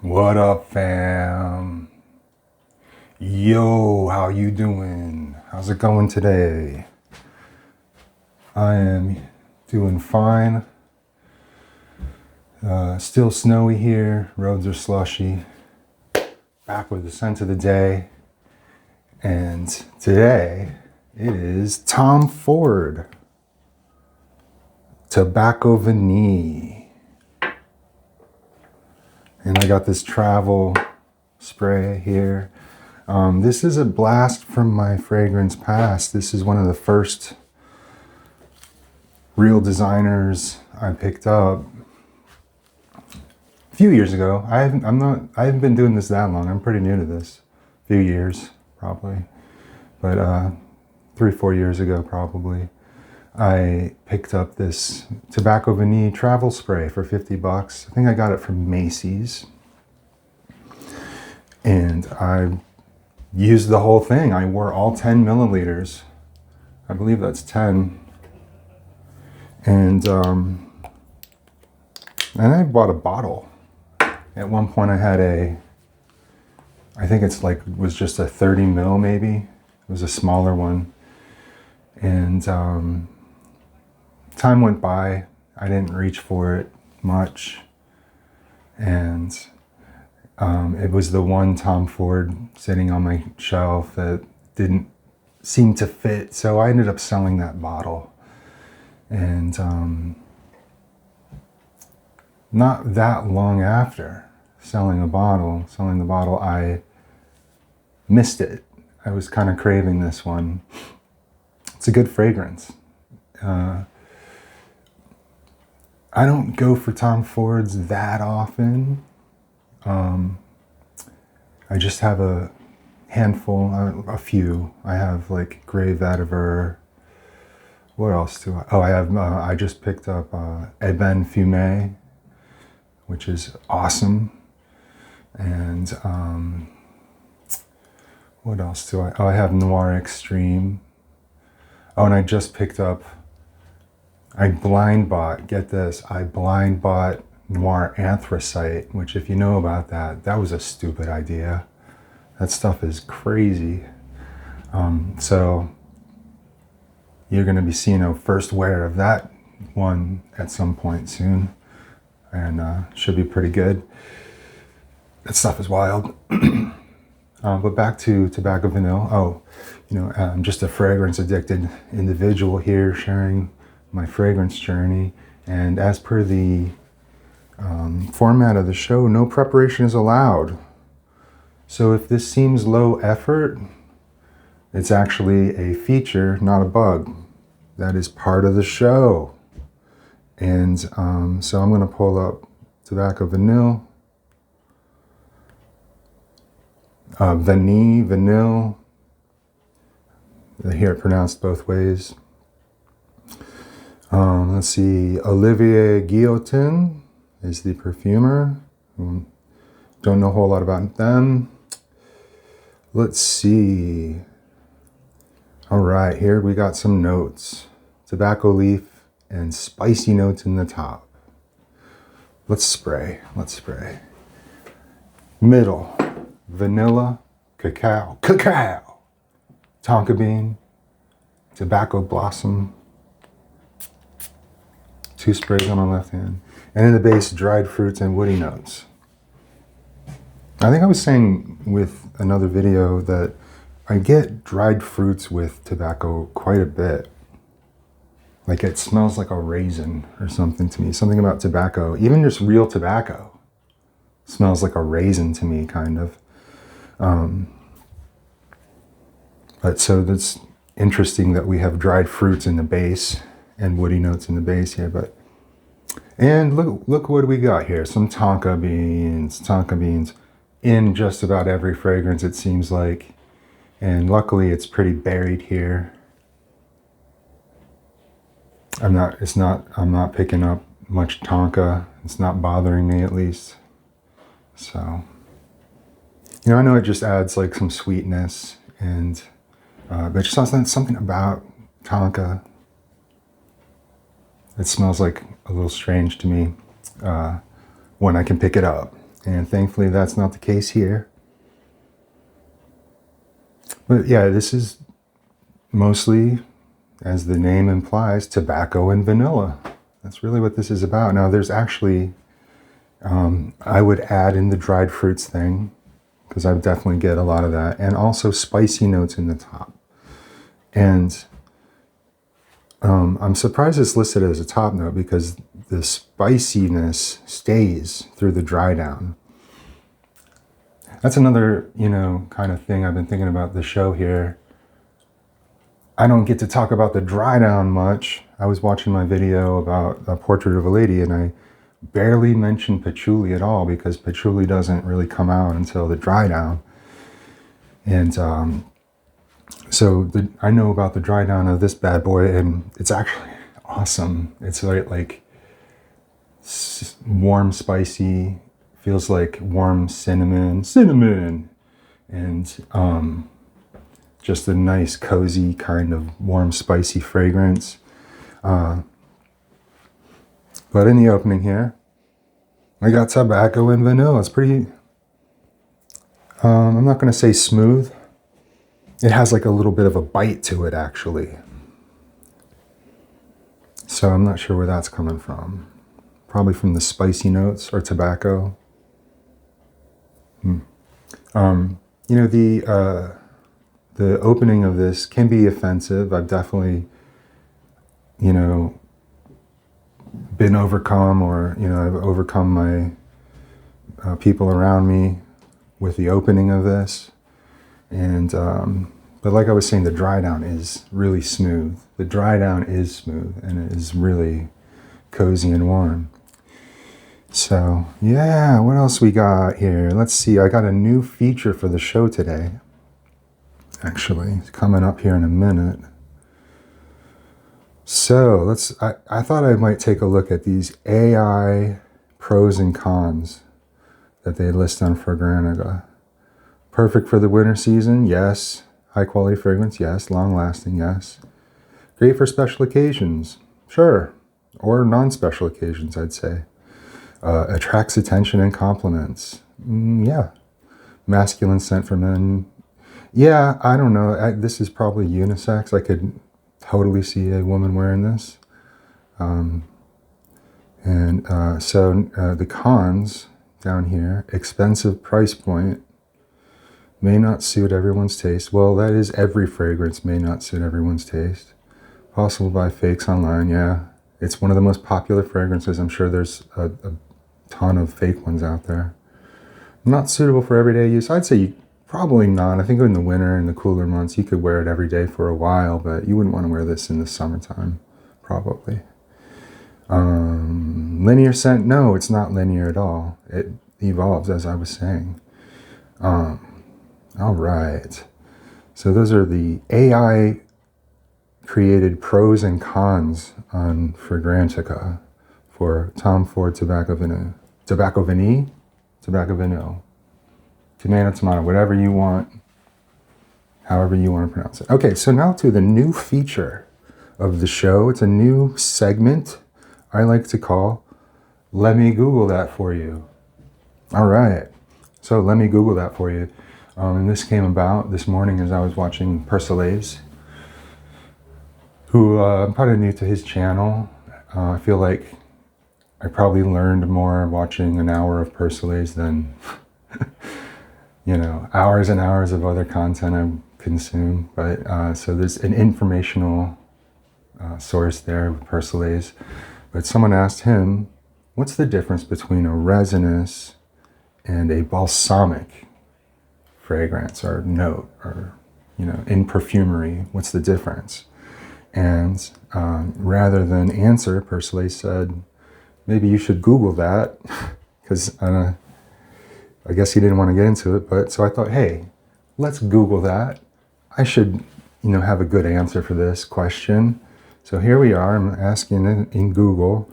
What up, fam? Yo, how you doing? How's it going today? I am doing fine. Still snowy here. Roads are slushy. Back with the scent of the day. And today it is Tom Ford Tobacco Vanille. And I got this travel spray here. This is a blast from my fragrance past. This is one of the first real designers I picked up a few years ago. I haven't been doing this that long. I'm pretty new to this. A few years probably, but 3-4 years ago probably. I picked up this Tobacco Vanille travel spray for $50. I think I got it from Macy's. And I used the whole thing. I wore all 10 milliliters. I believe that's 10. And I bought a bottle. At one point I had I think it was just a 30 mil maybe. It was a smaller one. And time went by. I didn't reach for it much. And it was the one Tom Ford sitting on my shelf that didn't seem to fit. So I ended up selling that bottle. And not that long after selling the bottle, I missed it. I was kind of craving this one. It's a good fragrance. I don't go for Tom Fords that often. I just have a handful, a few. I have like Grey Vetiver. What else do I? Oh, I just picked up Eben Fumé, which is awesome. And what else do I? Oh, I have Noir Extreme. Oh, and I just picked up, get this, I blind bought Noir Anthracite, which if you know about that was a stupid idea. That stuff is crazy. So you're going to be seeing a first wear of that one at some point soon, and should be pretty good. That stuff is wild. But back to Tobacco Vanille. Oh, I'm just a fragrance addicted individual here sharing my fragrance journey. And as per the format of the show, no preparation is allowed. So if this seems low effort, it's actually a feature, not a bug. That is part of the show. And so I'm going to pull up Tobacco Vanille. Vanille. I hear it pronounced both ways. Let's see. Olivier Guillotin is the perfumer. Don't know a whole lot about them. Let's see. All right, here we got some notes. Tobacco leaf and spicy notes in the top. Let's spray. Middle, vanilla, cacao, tonka bean, tobacco blossom. 2 sprays on the left hand. And in the base, dried fruits and woody notes. I think I was saying with another video that I get dried fruits with tobacco quite a bit. Like it smells like a raisin or something to me. Something about tobacco, even just real tobacco, smells like a raisin to me, kind of. But so that's interesting that we have dried fruits in the base and woody notes in the base here. And look what we got here. Some tonka beans in just about every fragrance, it seems like. And luckily it's pretty buried here. I'm not picking up much tonka. It's not bothering me, at least. So, I know it just adds like some sweetness, and but just something about tonka. It smells like a little strange to me when I can pick it up. And thankfully that's not the case here. But yeah, this is mostly, as the name implies, tobacco and vanilla. That's really what this is about. Now there's actually, I would add in the dried fruits thing, because I would definitely get a lot of that, and also spicy notes in the top. And I'm surprised it's listed as a top note because the spiciness stays through the dry down. That's another, kind of thing I've been thinking about the show here. I don't get to talk about the dry down much. I was watching my video about A Portrait of a Lady, and I barely mentioned patchouli at all because patchouli doesn't really come out until the dry down. And so I know about the dry down of this bad boy, and it's actually awesome. It's like warm, spicy, feels like warm cinnamon, and just a nice, cozy kind of warm, spicy fragrance. But in the opening here, I got tobacco and vanilla. It's pretty, I'm not going to say smooth. It has like a little bit of a bite to it, actually. So I'm not sure where that's coming from. Probably from the spicy notes or tobacco. The opening of this can be offensive. I've definitely, been overcome, or, I've overcome my people around me with the opening of this. And, but like I was saying, the dry down is really smooth. The dry down is smooth, and it is really cozy and warm. So yeah, what else we got here? Let's see, I got a new feature for the show today. Actually, it's coming up here in a minute. So I thought I might take a look at these AI pros and cons that they list on Fragrantica. Perfect for the winter season, yes. High quality fragrance, yes. Long lasting, yes. Great for special occasions, sure. Or non-special occasions, I'd say. Attracts attention and compliments, yeah. Masculine scent for men, yeah, I don't know. This is probably unisex. I could totally see a woman wearing this. So the cons down here, expensive price point, may not suit everyone's taste. Well, that is every fragrance may not suit everyone's taste. Possible by fakes online, yeah. It's one of the most popular fragrances. I'm sure there's a ton of fake ones out there. Not suitable for everyday use. I'd say probably not. I think in the winter and the cooler months, you could wear it every day for a while, but you wouldn't want to wear this in the summertime, probably. Linear scent, no, it's not linear at all. It evolves, as I was saying. All right. So those are the AI created pros and cons on Fragrantica for Tom Ford Tobacco Vanille. Tomato, whatever you want, however you want to pronounce it. Okay, so now to the new feature of the show. It's a new segment I like to call Let Me Google That For You. All right, so let me Google that for you. And this came about this morning as I was watching Persolaise, who I'm probably new to his channel. I feel like I probably learned more watching an hour of Persolaise than hours and hours of other content I consume. But so there's an informational source there with Persolaise. But someone asked him, what's the difference between a resinous and a balsamic fragrance or note, or, in perfumery, what's the difference? And rather than answer, Persolaise said, maybe you should Google that, because I guess he didn't want to get into it. But so I thought, hey, let's Google that. I should, have a good answer for this question. So here we are. I'm asking in Google,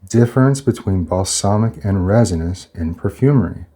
difference between balsamic and resinous in perfumery.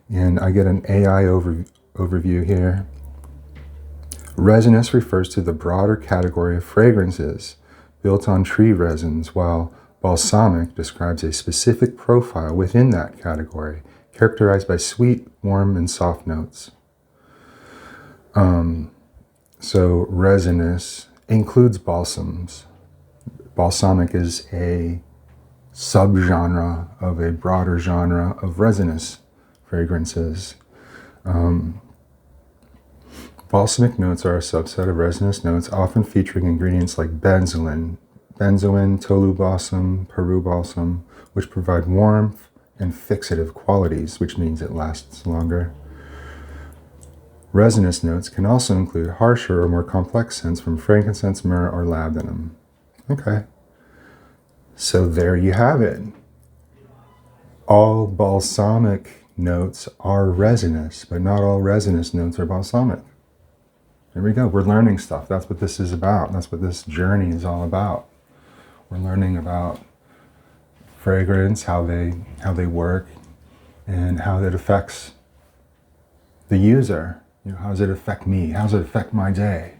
And I get an AI overview here. Resinous refers to the broader category of fragrances built on tree resins, while balsamic describes a specific profile within that category, characterized by sweet, warm, and soft notes. So resinous includes balsams. Balsamic is a subgenre of a broader genre of resinous fragrances. Balsamic notes are a subset of resinous notes, often featuring ingredients like benzoin, tolu balsam, Peru balsam, which provide warmth and fixative qualities, which means it lasts longer. Resinous notes can also include harsher or more complex scents from frankincense, myrrh, or labdanum. Okay. So there you have it. All balsamic notes are resinous, but not all resinous notes are balsamic. There we go. We're learning stuff. That's what this is about. That's what this journey is all about. We're learning about fragrance, how they work, and how it affects the user. How does it affect me? How does it affect my day?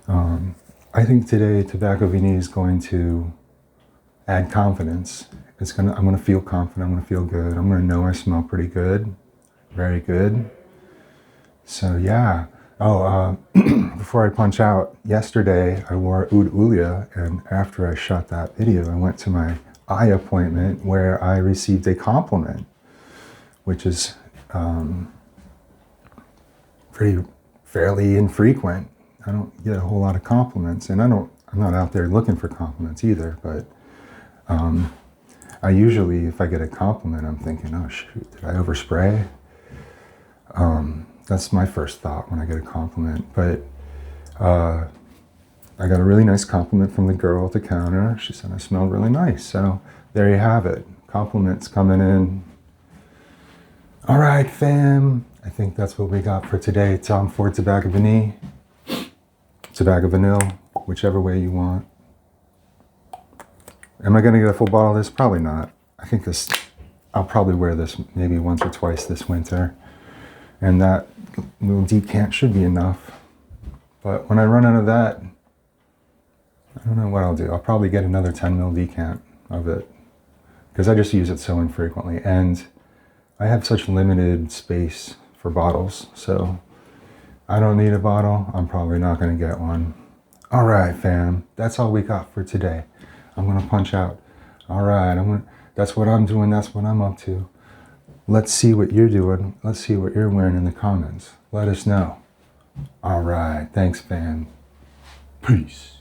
I think today Tobacco Vanille is going to add confidence. I'm going to feel confident. I'm going to feel good. I'm going to know I smell pretty good, very good. So yeah. Oh, before I punch out, yesterday I wore Oud Ulia, and after I shot that video, I went to my eye appointment where I received a compliment, which is fairly infrequent. I don't get a whole lot of compliments, and I'm not out there looking for compliments either, but I usually, if I get a compliment, I'm thinking, oh shoot, did I overspray? That's my first thought when I get a compliment. But I got a really nice compliment from the girl at the counter. She said I smelled really nice. So there you have it. Compliments coming in. All right, fam. I think that's what we got for today. Tom Ford Tobacco Vanille. Tobacco Vanille, whichever way you want. Am I going to get a full bottle of this? Probably not. I think I'll probably wear this maybe once or twice this winter. And that little decant should be enough. But when I run out of that, I don't know what I'll do. I'll probably get another 10 ml decant of it, because I just use it so infrequently. And I have such limited space for bottles. So I don't need a bottle. I'm probably not going to get one. All right, fam. That's all we got for today. I'm going to punch out. All right. That's what I'm doing. That's what I'm up to. Let's see what you're doing. Let's see what you're wearing in the comments. Let us know. All right. Thanks, fam. Peace.